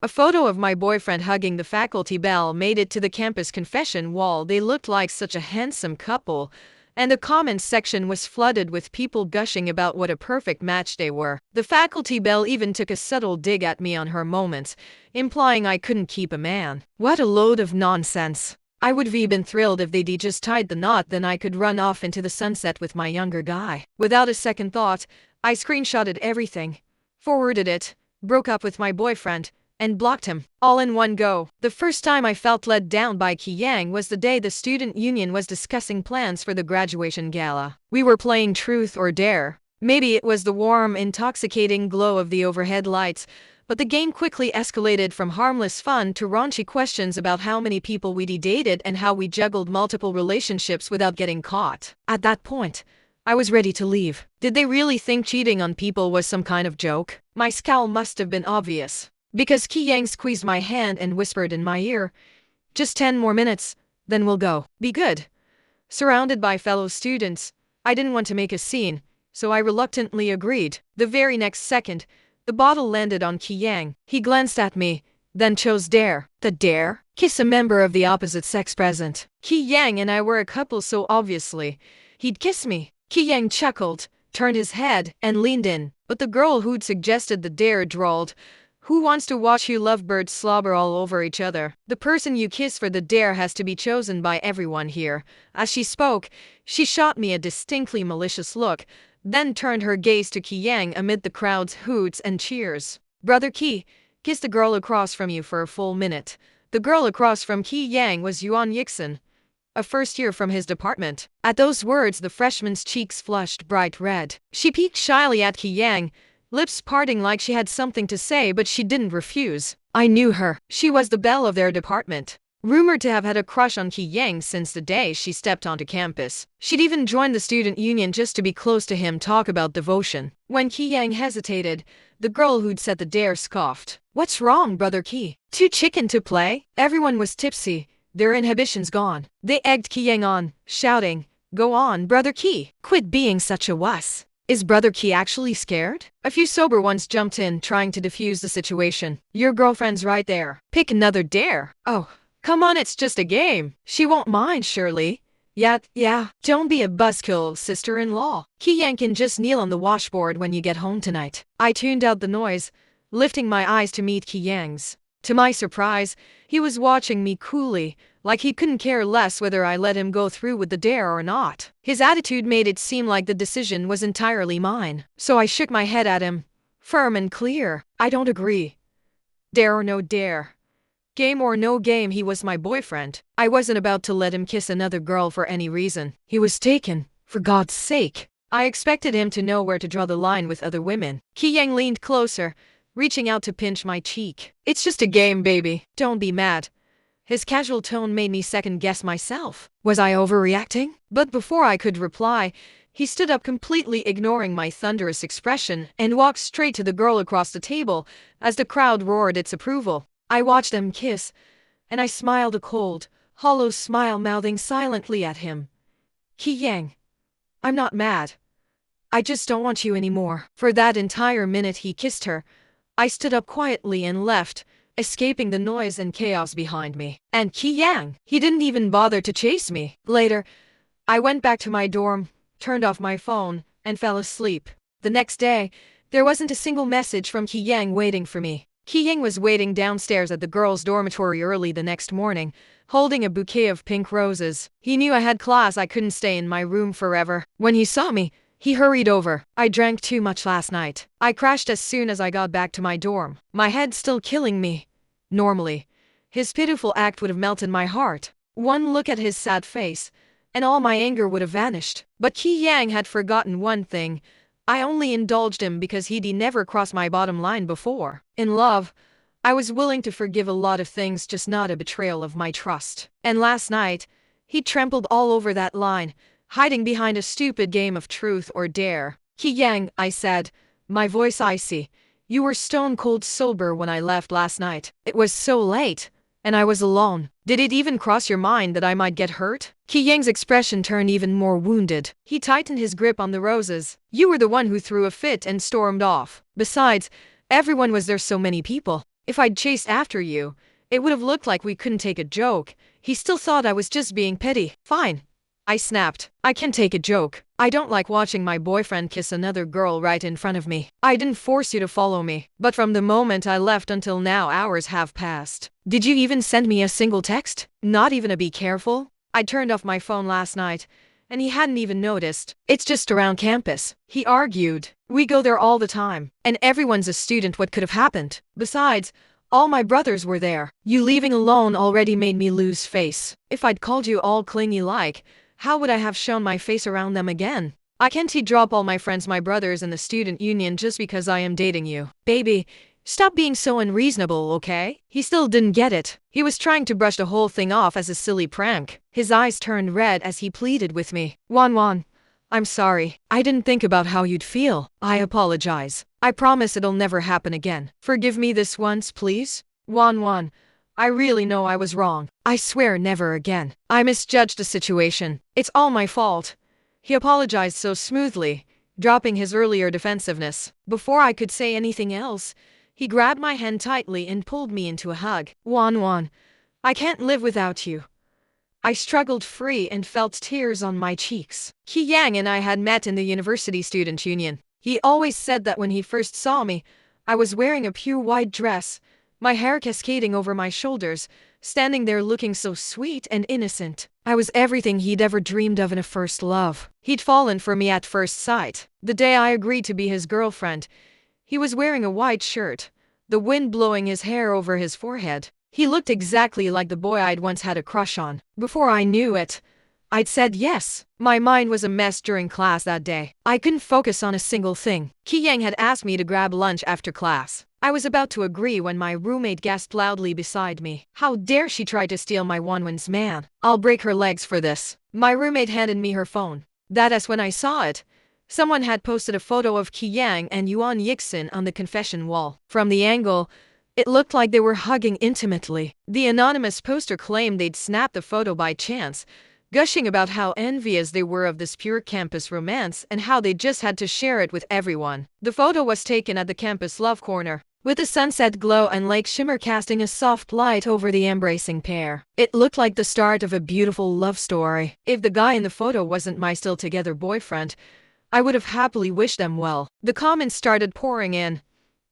A photo of my boyfriend hugging the faculty bell made it to the campus confession wall. They looked like such a handsome couple, and the comments section was flooded with people gushing about what a perfect match they were. The faculty belle even took a subtle dig at me on her moments, implying I couldn't keep a man. What a load of nonsense. I would have been thrilled if they'd just tied the knot, then I could run off into the sunset with my younger guy. Without a second thought, I screenshotted everything, forwarded it, broke up with my boyfriend, and blocked him, all in one go. The first time I felt let down by Qiyang was the day the student union was discussing plans for the graduation gala. We were playing Truth or Dare. Maybe it was the warm, intoxicating glow of the overhead lights, but the game quickly escalated from harmless fun to raunchy questions about how many people we'd dated and how we juggled multiple relationships without getting caught. At that point, I was ready to leave. Did they really think cheating on people was some kind of joke? My scowl must have been obvious, because Qiyang squeezed my hand and whispered in my ear, "Just 10 more minutes, then we'll go." Be good. Surrounded by fellow students, I didn't want to make a scene, so I reluctantly agreed. The very next second, the bottle landed on Qiyang. He glanced at me, then chose Dare. The Dare? Kiss a member of the opposite sex present. Qiyang and I were a couple, so obviously he'd kiss me. Qiyang chuckled, turned his head, and leaned in, but the girl who'd suggested the Dare drawled, "Who wants to watch you lovebirds slobber all over each other? The person you kiss for the Dare has to be chosen by everyone here." As she spoke, she shot me a distinctly malicious look, then turned her gaze to Qiyang amid the crowd's hoots and cheers. "Brother Qi, kiss the girl across from you for a full minute." The girl across from Qiyang was Yuan Yixin, a first year from his department. At those words, the freshman's cheeks flushed bright red. She peeked shyly at Qiyang, lips parting like she had something to say, but she didn't refuse. I knew her. She was the belle of their department, rumored to have had a crush on Qiyang since the day she stepped onto campus. She'd even joined the student union just to be close to him. Talk about devotion. When Qiyang hesitated, the girl who'd set the Dare scoffed. "What's wrong, Brother Qi? Too chicken to play?" Everyone was tipsy, their inhibitions gone. They egged Qiyang on, shouting, "Go on, Brother Qi. Quit being such a wuss. Is Brother Qi actually scared?" A few sober ones jumped in, trying to defuse the situation. "Your girlfriend's right there. Pick another Dare." "Oh, come on, it's just a game. She won't mind, surely." Yeah, don't be a buzzkill, sister-in-law. Qiyang can just kneel on the washboard when you get home tonight." I tuned out the noise, lifting my eyes to meet Qiyang's. To my surprise, he was watching me coolly, like he couldn't care less whether I let him go through with the Dare or not. His attitude made it seem like the decision was entirely mine. So I shook my head at him, firm and clear. "I don't agree. Dare or no Dare. Game or no game, he was my boyfriend. I wasn't about to let him kiss another girl for any reason. He was taken, for God's sake." I expected him to know where to draw the line with other women. Qiyang leaned closer, reaching out to pinch my cheek. "It's just a game, baby. Don't be mad." His casual tone made me second-guess myself. Was I overreacting? But before I could reply, he stood up, completely ignoring my thunderous expression, and walked straight to the girl across the table as the crowd roared its approval. I watched them kiss, and I smiled, a cold, hollow smile, mouthing silently at him, "Qiyang, I'm not mad. I just don't want you anymore." For that entire minute he kissed her, I stood up quietly and left, escaping the noise and chaos behind me. And Qiyang, he didn't even bother to chase me. Later, I went back to my dorm, turned off my phone, and fell asleep. The next day, there wasn't a single message from Qiyang waiting for me. Qiyang was waiting downstairs at the girls' dormitory early the next morning, holding a bouquet of pink roses. He knew I had class. I couldn't stay in my room forever. When he saw me, he hurried over. "I drank too much last night." I crashed as soon as I got back to my dorm, my head still killing me. Normally, his pitiful act would have melted my heart. One look at his sad face, and all my anger would have vanished. But Qiyang had forgotten one thing. I only indulged him because he'd never crossed my bottom line before. In love, I was willing to forgive a lot of things, just not a betrayal of my trust. And last night, he trampled all over that line, hiding behind a stupid game of Truth or Dare. "Qiyang," I said, my voice icy, "you were stone cold sober when I left last night. It was so late, and I was alone. Did it even cross your mind that I might get hurt?" Qiyang's expression turned even more wounded. He tightened his grip on the roses. "You were the one who threw a fit and stormed off. Besides, everyone was there, so many people. If I'd chased after you, it would have looked like we couldn't take a joke. He still thought I was just being petty. Fine, I snapped. I can take a joke. I don't like watching my boyfriend kiss another girl right in front of me. I didn't force you to follow me, but from the moment I left until now, hours have passed. Did you even send me a single text? Not even a be careful? I turned off my phone last night, and he hadn't even noticed. It's just around campus, he argued. We go there all the time, and everyone's a student. What could have happened? Besides, all my brothers were there. You leaving alone already made me lose face. If I'd called you all clingy like, how would I have shown my face around them again? I can't drop all my friends, my brothers, in the student union just because I am dating you. Baby, stop being so unreasonable, okay? He still didn't get it. He was trying to brush the whole thing off as a silly prank. His eyes turned red as he pleaded with me. Wan, I'm sorry. I didn't think about how you'd feel. I apologize. I promise it'll never happen again. Forgive me this once, please. Wan, I really know I was wrong. I swear never again. I misjudged the situation. It's all my fault. He apologized so smoothly, dropping his earlier defensiveness. Before I could say anything else, he grabbed my hand tightly and pulled me into a hug. Wan, I can't live without you. I struggled free and felt tears on my cheeks. Ki Yang and I had met in the university student union. He always said that when he first saw me, I was wearing a pure white dress, my hair cascading over my shoulders, standing there looking so sweet and innocent. I was everything he'd ever dreamed of in a first love. He'd fallen for me at first sight. The day I agreed to be his girlfriend, he was wearing a white shirt, the wind blowing his hair over his forehead. He looked exactly like the boy I'd once had a crush on. Before I knew it, I'd said yes. My mind was a mess during class that day. I couldn't focus on a single thing. Ki Yang had asked me to grab lunch after class. I was about to agree when my roommate gasped loudly beside me. How dare she try to steal my Wanwan's man? I'll break her legs for this. My roommate handed me her phone. That's when I saw it. Someone had posted a photo of Ki Yang and Yuan Yixin on the confession wall. From the angle, it looked like they were hugging intimately. The anonymous poster claimed they'd snapped the photo by chance, gushing about how envious they were of this pure campus romance and how they just had to share it with everyone. The photo was taken at the campus love corner, with the sunset glow and lake shimmer casting a soft light over the embracing pair. It looked like the start of a beautiful love story. If the guy in the photo wasn't my still-together boyfriend, I would have happily wished them well. The comments started pouring in.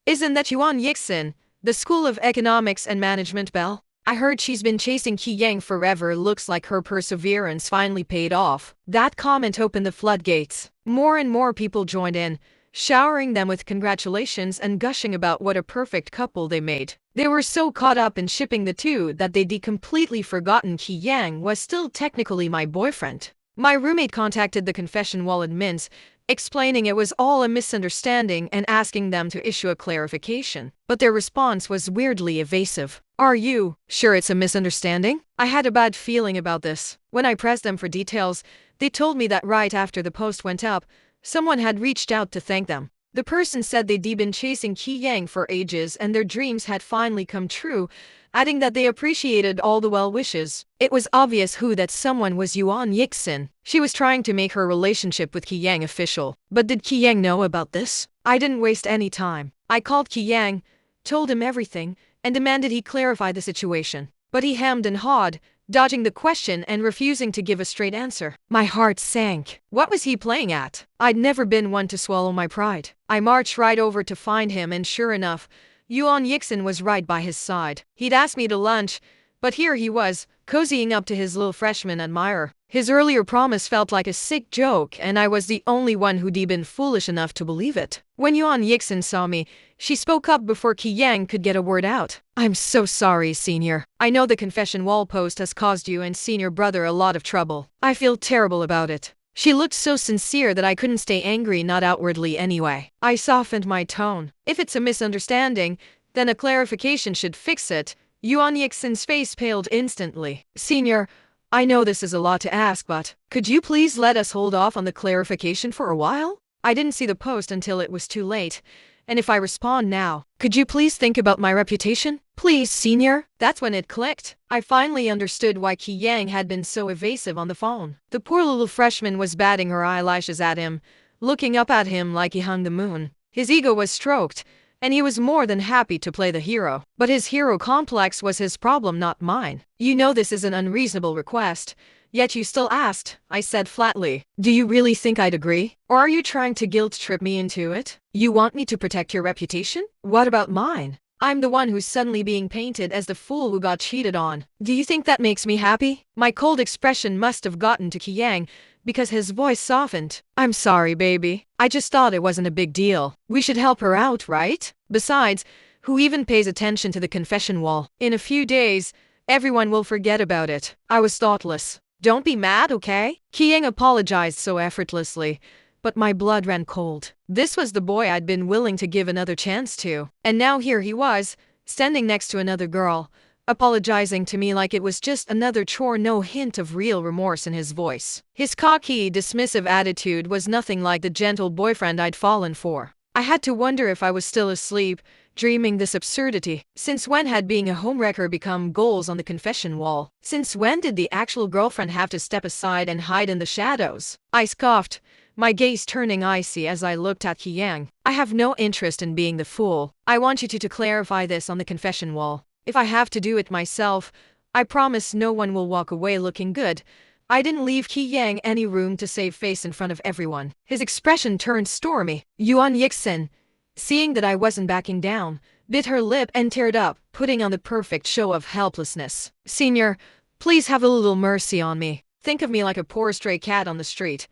Isn't that Yuan Yixin, the School of Economics and Management belle? I heard she's been chasing Ki Yang forever. Looks like her perseverance finally paid off. That comment opened the floodgates. More and more people joined in, showering them with congratulations and gushing about what a perfect couple they made. They were so caught up in shipping the two that they'd completely forgotten Ki Yang was still technically my boyfriend. My roommate contacted the confession wall admins, explaining it was all a misunderstanding and asking them to issue a clarification. But their response was weirdly evasive. Are you sure it's a misunderstanding? I had a bad feeling about this. When I pressed them for details, they told me that right after the post went up, someone had reached out to thank them. The person said they'd been chasing Ki Yang for ages and their dreams had finally come true, adding that they appreciated all the well wishes. It was obvious who that someone was. Yuan Yixin. She was trying to make her relationship with Ki Yang official. But did Ki Yang know about this? I didn't waste any time. I called Ki Yang, told him everything, and demanded he clarify the situation. But he hemmed and hawed, dodging the question and refusing to give a straight answer. My heart sank. What was he playing at? I'd never been one to swallow my pride. I marched right over to find him and sure enough, Yuan Yixin was right by his side. He'd asked me to lunch, but here he was, cozying up to his little freshman admirer. His earlier promise felt like a sick joke, and I was the only one who'd been foolish enough to believe it. When Yuan Yixin saw me, she spoke up before Ki Yang could get a word out. I'm so sorry, Senior. I know the confession wall post has caused you and Senior brother a lot of trouble. I feel terrible about it. She looked so sincere that I couldn't stay angry, not outwardly anyway. I softened my tone. If it's a misunderstanding, then a clarification should fix it. Yuan Yixin's face paled instantly. Senior, I know this is a lot to ask, but could you please let us hold off on the clarification for a while? I didn't see the post until it was too late, and if I respond now, could you please think about my reputation? Please, Senior. That's when it clicked. I finally understood why Ki Yang had been so evasive on the phone. The poor little freshman was batting her eyelashes at him, looking up at him like he hung the moon. His ego was stroked, and he was more than happy to play the hero. But his hero complex was his problem, not mine. You know this is an unreasonable request, yet you still asked, I said flatly. Do you really think I'd agree? Or are you trying to guilt trip me into it? You want me to protect your reputation? What about mine? I'm the one who's suddenly being painted as the fool who got cheated on. Do you think that makes me happy? My cold expression must have gotten to Yang because his voice softened. I'm sorry, baby. I just thought it wasn't a big deal. We should help her out, right? Besides, who even pays attention to the confession wall? In a few days, everyone will forget about it. I was thoughtless. Don't be mad, okay? Yang apologized so effortlessly, but my blood ran cold. This was the boy I'd been willing to give another chance to. And now here he was, standing next to another girl, apologizing to me like it was just another chore, no hint of real remorse in his voice. His cocky, dismissive attitude was nothing like the gentle boyfriend I'd fallen for. I had to wonder if I was still asleep, dreaming this absurdity. Since when had being a homewrecker become goals on the confession wall? Since when did the actual girlfriend have to step aside and hide in the shadows? I scoffed, my gaze turning icy as I looked at Yang. I have no interest in being the fool. I want you to clarify this on the confession wall. If I have to do it myself, I promise no one will walk away looking good. I didn't leave Yang any room to save face in front of everyone. His expression turned stormy. Yuan Yixin, seeing that I wasn't backing down, bit her lip and teared up, putting on the perfect show of helplessness. Senior, please have a little mercy on me. Think of me like a poor stray cat on the street.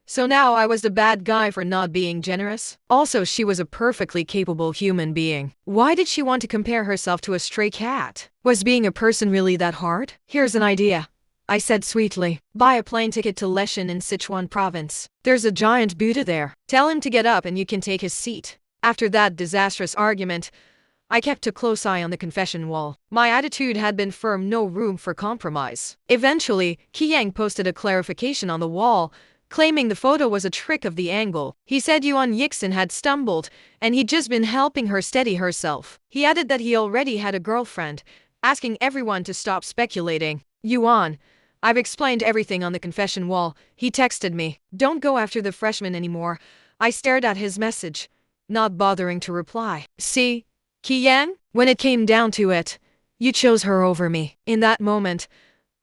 So now I was the bad guy for not being generous? Also, she was a perfectly capable human being. Why did she want to compare herself to a stray cat? Was being a person really that hard? Here's an idea, I said sweetly. Buy a plane ticket to Leshan in Sichuan province. There's a giant Buddha there. Tell him to get up and you can take his seat. After that disastrous argument, I kept a close eye on the confession wall. My attitude had been firm, no room for compromise. Eventually, Yang posted a clarification on the wall, claiming the photo was a trick of the angle. He said Yuan Yixin had stumbled, and he'd just been helping her steady herself. He added that he already had a girlfriend, asking everyone to stop speculating. Yuan, I've explained everything on the confession wall. He texted me. Don't go after the freshman anymore. I stared at his message, not bothering to reply. See, Yang, when it came down to it, you chose her over me. In that moment,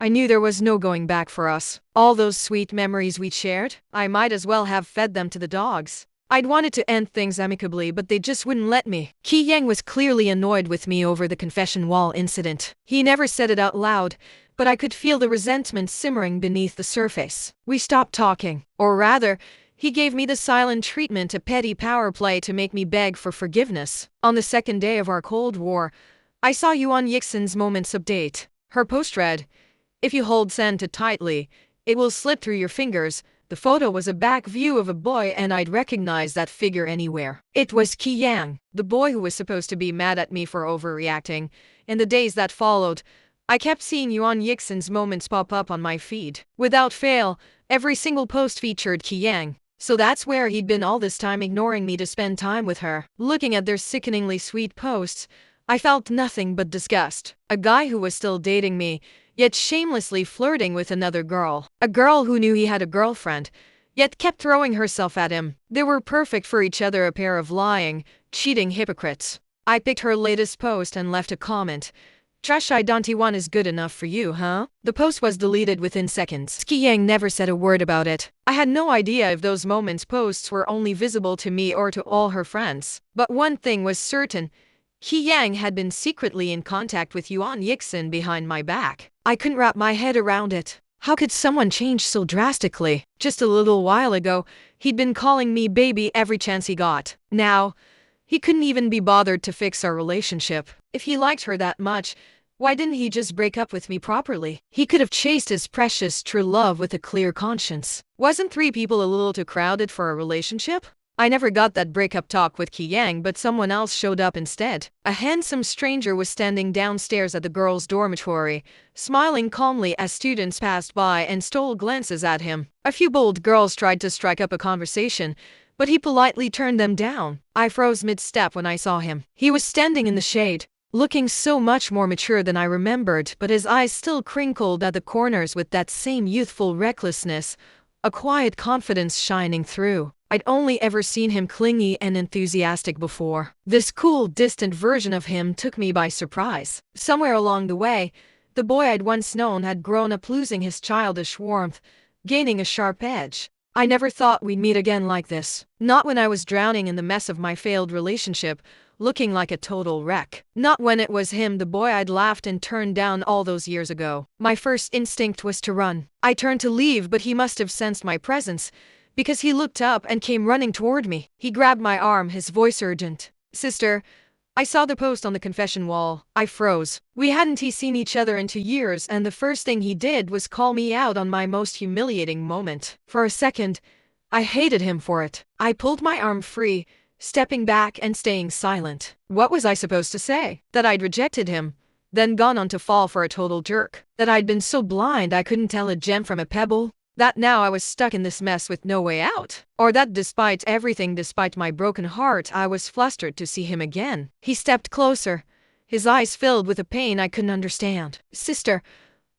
I knew there was no going back for us. All those sweet memories we'd shared, I might as well have fed them to the dogs. I'd wanted to end things amicably, but they just wouldn't let me. Yang was clearly annoyed with me over the confession wall incident. He never said it out loud, but I could feel the resentment simmering beneath the surface. We stopped talking. Or rather, he gave me the silent treatment, a petty power play to make me beg for forgiveness. On the second day of our Cold War, I saw Yuan Yixin's moments update. Her post read, if you hold send tightly, it will slip through your fingers. The photo was a back view of a boy and I'd recognize that figure anywhere. It was Yang, the boy who was supposed to be mad at me for overreacting. In the days that followed, I kept seeing Yuan Yixin's moments pop up on my feed. Without fail, every single post featured Yang. So that's where he'd been all this time, ignoring me to spend time with her. Looking at their sickeningly sweet posts, I felt nothing but disgust. A guy who was still dating me, yet shamelessly flirting with another girl. A girl who knew he had a girlfriend, yet kept throwing herself at him. They were perfect for each other, a pair of lying, cheating hypocrites. I picked her latest post and left a comment. Trash Identione is good enough for you, huh? The post was deleted within seconds. Yang never said a word about it. I had no idea if those moments posts were only visible to me or to all her friends. But one thing was certain. Yang had been secretly in contact with Yuan Yixin behind my back. I couldn't wrap my head around it. How could someone change so drastically? Just a little while ago, he'd been calling me baby every chance he got. Now, he couldn't even be bothered to fix our relationship. If he liked her that much, why didn't he just break up with me properly? He could have chased his precious true love with a clear conscience. Wasn't 3 people a little too crowded for a relationship? I never got that breakup talk with Yang, but someone else showed up instead. A handsome stranger was standing downstairs at the girls' dormitory, smiling calmly as students passed by and stole glances at him. A few bold girls tried to strike up a conversation, but he politely turned them down. I froze mid-step when I saw him. He was standing in the shade, looking so much more mature than I remembered, but his eyes still crinkled at the corners with that same youthful recklessness, a quiet confidence shining through. I'd only ever seen him clingy and enthusiastic before. This cool, distant version of him took me by surprise. Somewhere along the way, the boy I'd once known had grown up, losing his childish warmth, gaining a sharp edge. I never thought we'd meet again like this. Not when I was drowning in the mess of my failed relationship, looking like a total wreck. Not when it was him, the boy I'd laughed and turned down all those years ago. My first instinct was to run. I turned to leave, but he must have sensed my presence, because he looked up and came running toward me. He grabbed my arm, his voice urgent. "Sister, I saw the post on the confession wall." I froze. We hadn't seen each other in 2 years, and the first thing he did was call me out on my most humiliating moment. For a second, I hated him for it. I pulled my arm free, stepping back and staying silent. What was I supposed to say? That I'd rejected him, then gone on to fall for a total jerk? That I'd been so blind I couldn't tell a gem from a pebble? That now I was stuck in this mess with no way out? Or that despite everything, despite my broken heart, I was flustered to see him again? He stepped closer, his eyes filled with a pain I couldn't understand. "Sister,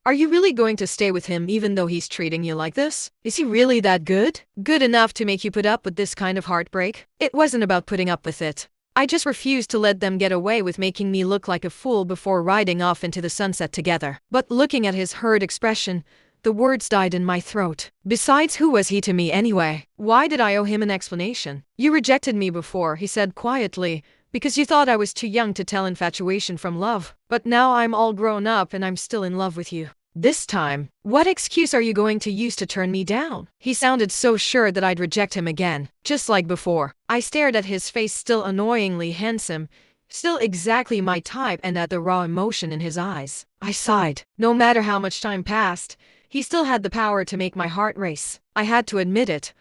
are you really going to stay with him even though he's treating you like this? Is he really that good? Good enough to make you put up with this kind of heartbreak?" It wasn't about putting up with it. I just refused to let them get away with making me look like a fool before riding off into the sunset together. But looking at his hurt expression, the words died in my throat. Besides, who was he to me anyway? Why did I owe him an explanation? "You rejected me before," he said quietly, "because you thought I was too young to tell infatuation from love. But now I'm all grown up and I'm still in love with you. This time, what excuse are you going to use to turn me down?" He sounded so sure that I'd reject him again, just like before. I stared at his face, still annoyingly handsome, still exactly my type, and at the raw emotion in his eyes. I sighed. No matter how much time passed, he still had the power to make my heart race. I had to admit it.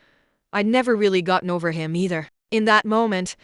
I'd never really gotten over him either. In that moment,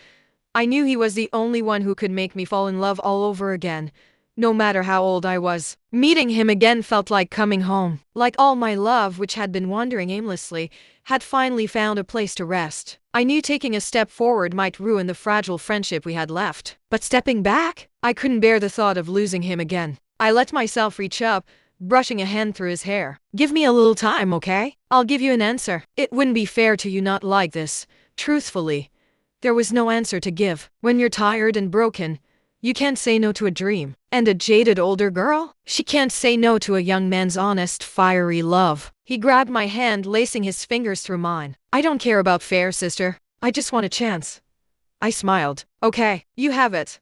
I knew he was the only one who could make me fall in love all over again, no matter how old I was. Meeting him again felt like coming home. Like all my love, which had been wandering aimlessly, had finally found a place to rest. I knew taking a step forward might ruin the fragile friendship we had left. But stepping back, I couldn't bear the thought of losing him again. I let myself reach up, brushing a hand through his hair. "Give me a little time, okay? I'll give you an answer. It wouldn't be fair to you not like this." Truthfully, there was no answer to give. When you're tired and broken, you can't say no to a dream. And a jaded older girl? She can't say no to a young man's honest, fiery love. He grabbed my hand, lacing his fingers through mine. "I don't care about fair, sister. I just want a chance." I smiled. "Okay, you have it."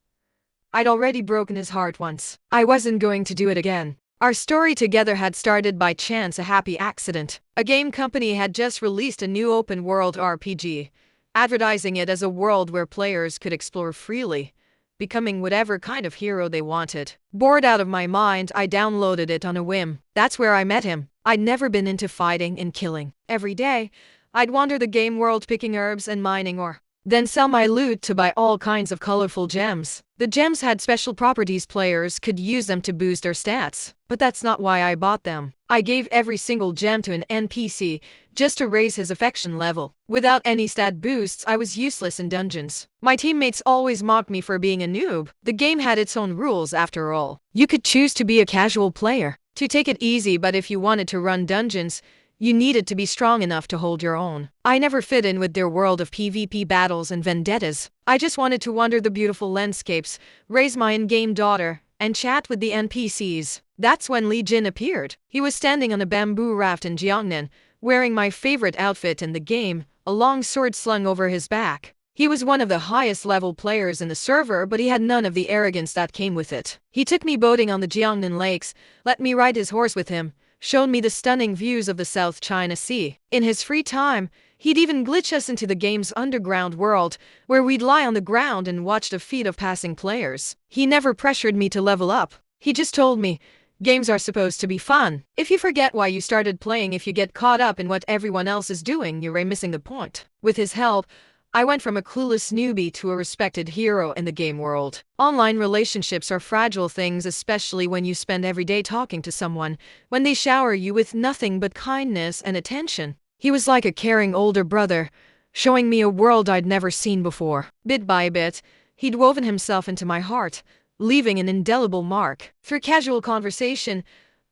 I'd already broken his heart once. I wasn't going to do it again. Our story together had started by chance, a happy accident. A game company had just released a new open-world RPG, advertising it as a world where players could explore freely, becoming whatever kind of hero they wanted. Bored out of my mind, I downloaded it on a whim. That's where I met him. I'd never been into fighting and killing. Every day, I'd wander the game world picking herbs and mining ore, then sell my loot to buy all kinds of colorful gems. The gems had special properties, players could use them to boost their stats. But that's not why I bought them. I gave every single gem to an NPC just to raise his affection level. Without any stat boosts, I was useless in dungeons. My teammates always mocked me for being a noob. The game had its own rules after all. You could choose to be a casual player, to take it easy, but if you wanted to run dungeons, you needed to be strong enough to hold your own. I never fit in with their world of PvP battles and vendettas. I just wanted to wander the beautiful landscapes, raise my in-game daughter, and chat with the NPCs. That's when Li Jin appeared. He was standing on a bamboo raft in Jiangnan, wearing my favorite outfit in the game, a long sword slung over his back. He was one of the highest level players in the server, but he had none of the arrogance that came with it. He took me boating on the Jiangnan lakes, let me ride his horse with him, showed me the stunning views of the South China Sea. In his free time, he'd even glitch us into the game's underground world, where we'd lie on the ground and watch the feet of passing players. He never pressured me to level up. He just told me, games are supposed to be fun. If you forget why you started playing, if you get caught up in what everyone else is doing, you're missing the point. With his help, I went from a clueless newbie to a respected hero in the game world. Online relationships are fragile things, especially when you spend every day talking to someone, when they shower you with nothing but kindness and attention. He was like a caring older brother, showing me a world I'd never seen before. Bit by bit, he'd woven himself into my heart, leaving an indelible mark. Through casual conversation,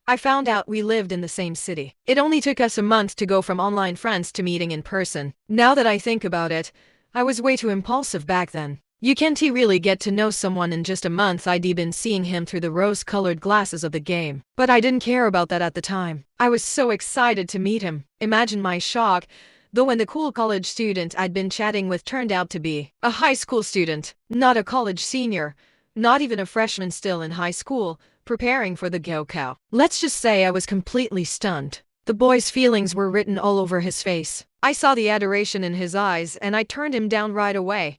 I found out we lived in the same city. It only took us a month to go from online friends to meeting in person. Now that I think about it, I was way too impulsive back then. You can't really get to know someone in just a month. I'd been seeing him through the rose-colored glasses of the game. But I didn't care about that at the time. I was so excited to meet him. Imagine my shock, though, when the cool college student I'd been chatting with turned out to be a high school student, not a college senior, not even a freshman still in high school, preparing for the go-cow. Let's just say I was completely stunned. The boy's feelings were written all over his face. I saw the adoration in his eyes, and I turned him down right away,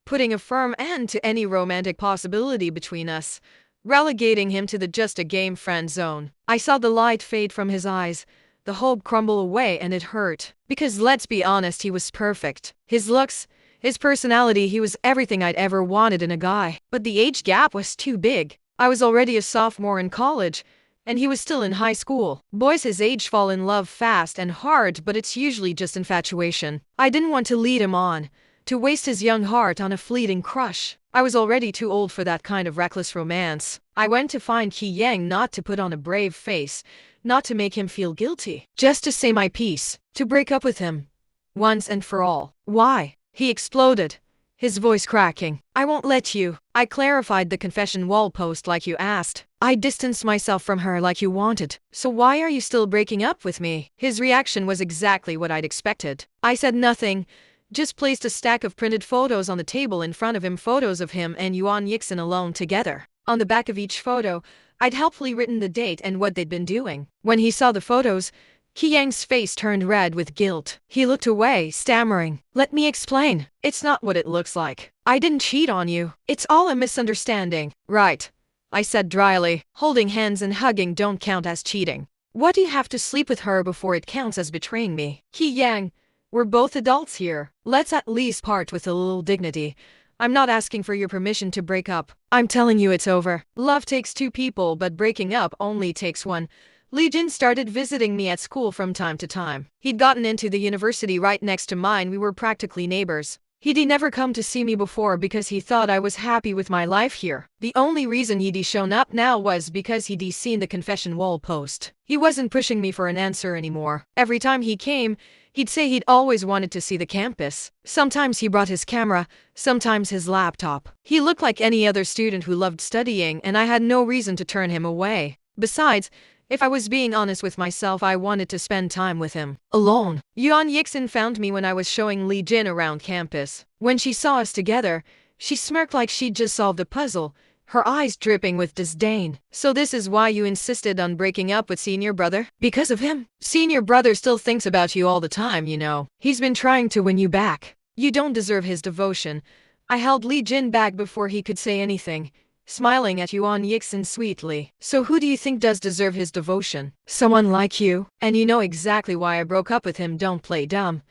putting a firm end to any romantic possibility between us, relegating him to the just a game friend zone. I saw the light fade from his eyes, the hope crumble away, and it hurt. Because let's be honest, he was perfect. His looks, his personality, he was everything I'd ever wanted in a guy. But the age gap was too big. I was already a sophomore in college, and he was still in high school. Boys his age fall in love fast and hard, but it's usually just infatuation. I didn't want to lead him on, to waste his young heart on a fleeting crush. I was already too old for that kind of reckless romance. I went to find Ki Yang not to put on a brave face, not to make him feel guilty, just to say my piece, to break up with him, once and for all. Why? He exploded, his voice cracking. I won't let you. I clarified the confession wall post like you asked. I distanced myself from her like you wanted. So why are you still breaking up with me? His reaction was exactly what I'd expected. I said nothing, just placed a stack of printed photos on the table in front of him, photos of him and Yuan Yixin alone together. On the back of each photo, I'd helpfully written the date and what they'd been doing. When he saw the photos, Ki Yang's face turned red with guilt. He looked away, stammering, "Let me explain. It's not what it looks like. I didn't cheat on you. It's all a misunderstanding." "Right," I said dryly. "Holding hands and hugging don't count as cheating. What do you have to sleep with her before it counts as betraying me? Ki Yang, we're both adults here. Let's at least part with a little dignity. I'm not asking for your permission to break up. I'm telling you it's over. Love takes two people, but breaking up only takes one." Li Jin started visiting me at school from time to time. He'd gotten into the university right next to mine. We were practically neighbors. He'd never come to see me before because he thought I was happy with my life here. The only reason he'd shown up now was because he'd seen the confession wall post. He wasn't pushing me for an answer anymore. Every time he came, he'd say he'd always wanted to see the campus. Sometimes he brought his camera, sometimes his laptop. He looked like any other student who loved studying, and I had no reason to turn him away. Besides, if I was being honest with myself, I wanted to spend time with him. Alone. Yuan Yixin found me when I was showing Li Jin around campus. When she saw us together, she smirked like she'd just solved a puzzle, her eyes dripping with disdain. "So this is why you insisted on breaking up with senior brother? Because of him? Senior brother still thinks about you all the time, you know. He's been trying to win you back. You don't deserve his devotion." I held Li Jin back before he could say anything, smiling at Yuan Yixin sweetly. "So who do you think does deserve his devotion? Someone like you. And you know exactly why I broke up with him. Don't play dumb.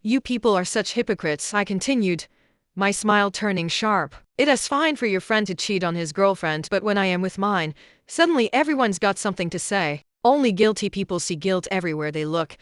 You people are such hypocrites," I continued, my smile turning sharp. "It is fine for your friend to cheat on his girlfriend, but when I am with mine, suddenly everyone's got something to say. Only guilty people see guilt everywhere they look."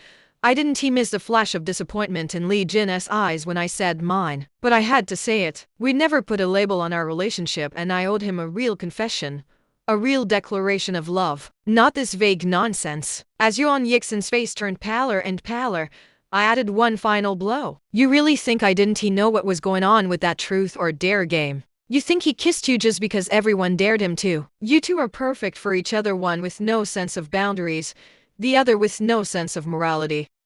I didn't miss the flash of disappointment in Li Jin's eyes when I said mine. But I had to say it. We'd never put a label on our relationship, and I owed him a real confession. A real declaration of love. Not this vague nonsense. As Yuan Yixin's face turned paler and paler, I added one final blow. "You really think I didn't know what was going on with that truth or dare game? You think he kissed you just because everyone dared him to? You two are perfect for each other, one with no sense of boundaries, the other with no sense of morality.